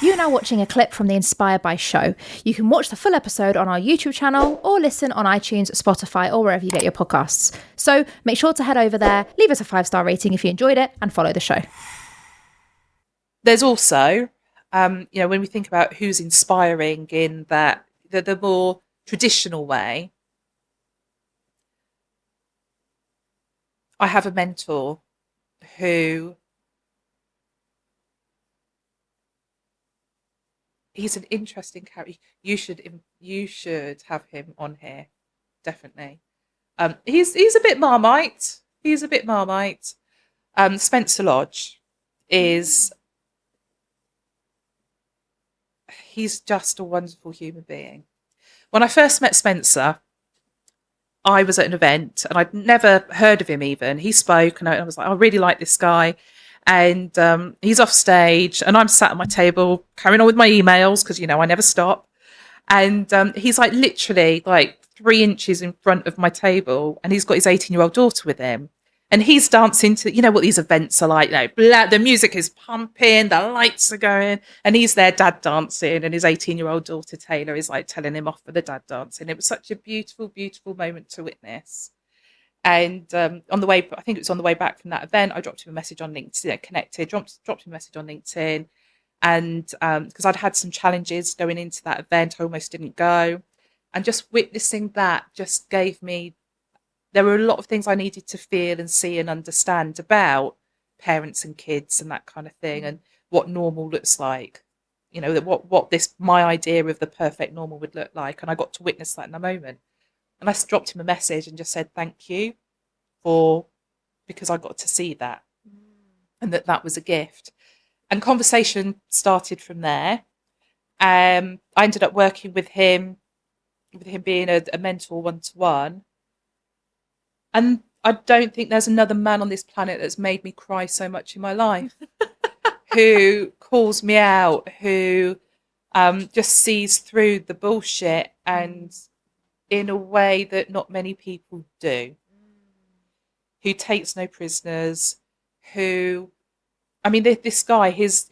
You're now watching a clip from the Inspired by show. You can watch the full episode on our YouTube channel or listen on iTunes, Spotify, or wherever you get your podcasts. So make sure to head over there, leave us a 5-star rating if you enjoyed it, and follow the show. There's also, when we think about who's inspiring in that, the more traditional way, I have a mentor who, he's an interesting character. You should have him on here, definitely. He's a bit Marmite. Spencer Lodge is. He's just a wonderful human being. When I first met Spencer, I was at an event and I'd never heard of him even. He spoke and I was like, I really like this guy. And he's off stage and I'm sat at my table carrying on with my emails because, I never stop. And he's like literally like 3 inches in front of my table and he's got his 18-year-old daughter with him. And he's dancing to, what these events are like, the music is pumping, the lights are going, and he's there dad dancing, and his 18-year-old daughter, Taylor, is like telling him off for the dad dancing. It was such a beautiful, beautiful moment to witness. And on the way, I think it was on the way back from that event, I dropped him a message on LinkedIn, dropped him a message on LinkedIn. And because I'd had some challenges going into that event, I almost didn't go. And just witnessing that just gave me, there were a lot of things I needed to feel and see and understand about parents and kids and that kind of thing, and what normal looks like, what my idea of the perfect normal would look like. And I got to witness that in a moment. And I dropped him a message and just said, thank you because I got to see that and that was a gift. And conversation started from there. I ended up working with him being a mentor one-to-one. And I don't think there's another man on this planet that's made me cry so much in my life, who calls me out, who just sees through the bullshit and in a way that not many people do, who takes no prisoners, this guy, his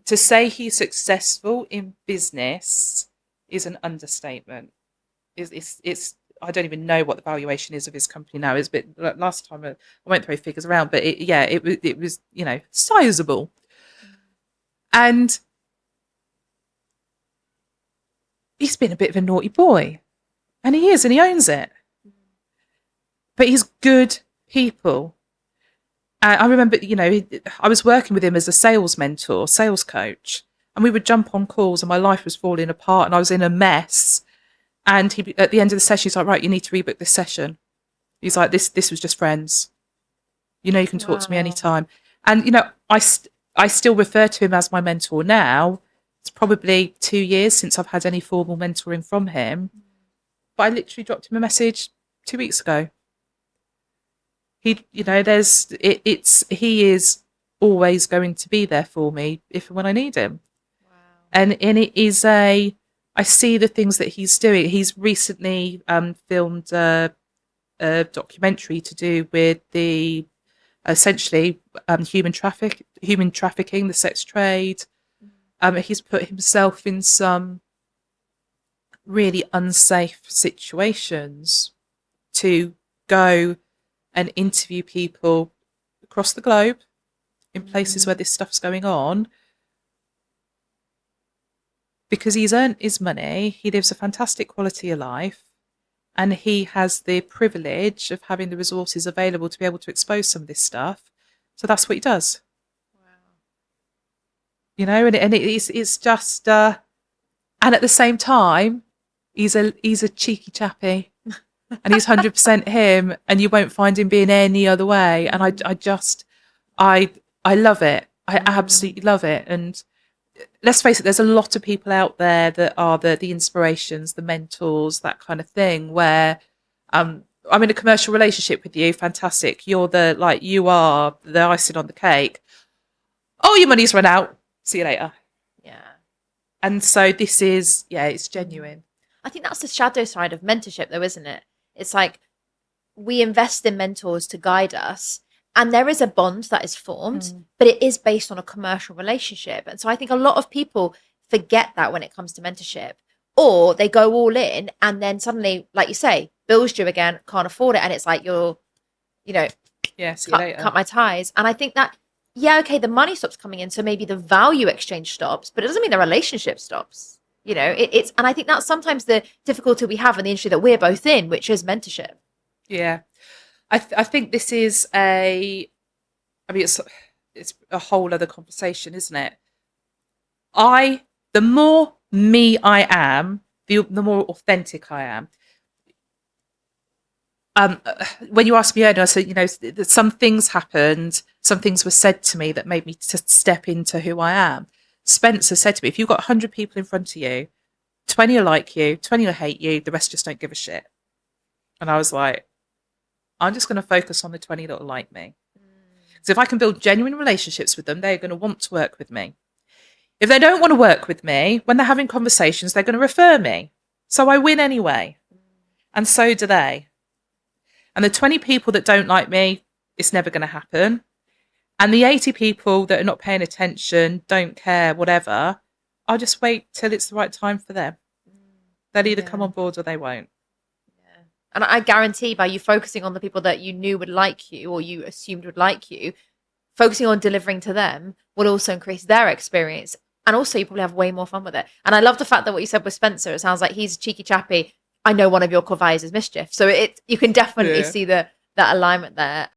to say he's successful in business is an understatement. It's I don't even know what the valuation is of his company now. It's a bit, last time I won't throw figures around, but it was sizable. And he's been a bit of a naughty boy, and he is, and he owns it. But he's good people. I remember, I was working with him as a sales mentor, sales coach, and we would jump on calls, and my life was falling apart, and I was in a mess. And he, at the end of the session, he's like, right, you need to rebook this session. He's like, this was just friends. You can talk to me anytime. And, I still refer to him as my mentor now. It's probably 2 years since I've had any formal mentoring from him. But I literally dropped him a message 2 weeks ago. He is always going to be there for me if and when I need him. Wow. And it is I see the things that he's doing. He's recently filmed a documentary to do with the essentially human trafficking, the sex trade. He's put himself in some really unsafe situations to go and interview people across the globe in places where this stuff's going on. Because he's earned his money, he lives a fantastic quality of life, and he has the privilege of having the resources available to be able to expose some of this stuff. So that's what he does. Wow. And it's just, and at the same time, he's a cheeky chappy, and he's 100% him, and you won't find him being any other way. And I love it. I absolutely love it. And let's face it, there's a lot of people out there that are the inspirations, the mentors, that kind of thing, where I'm in a commercial relationship with you, fantastic. You are the icing on the cake. Oh, your money's run out. See you later. Yeah. And so this is, it's genuine. I think that's the shadow side of mentorship though, isn't it? It's like we invest in mentors to guide us, And there is a bond that is formed, but it is based on a commercial relationship. And so I think a lot of people forget that when it comes to mentorship, or they go all in and then suddenly, like you say, bills due again, can't afford it. And it's like, see you later. Cut my ties. And I think that, okay, the money stops coming in. So maybe the value exchange stops, but it doesn't mean the relationship stops. And I think that's sometimes the difficulty we have in the industry that we're both in, which is mentorship. Yeah. I think this is it's a whole other conversation, isn't it? The more me I am, the more authentic I am. When you asked me earlier, I said, that some things happened, some things were said to me that made me to step into who I am. Spencer said to me, if you've got 100 people in front of you, 20 will like you, 20 will hate you, the rest just don't give a shit. And I was like, I'm just going to focus on the 20 that will like me. So if I can build genuine relationships with them, they're going to want to work with me. If they don't want to work with me, when they're having conversations, they're going to refer me. So I win anyway. And so do they. And the 20 people that don't like me, it's never going to happen. And the 80 people that are not paying attention, don't care, whatever, I'll just wait till it's the right time for them. They'll either come on board or they won't. And I guarantee by you focusing on the people that you knew would like you or you assumed would like you, focusing on delivering to them will also increase their experience. And also you probably have way more fun with it. And I love the fact that what you said with Spencer, it sounds like he's a cheeky chappy. I know one of your core values is mischief. So you can definitely see that alignment there.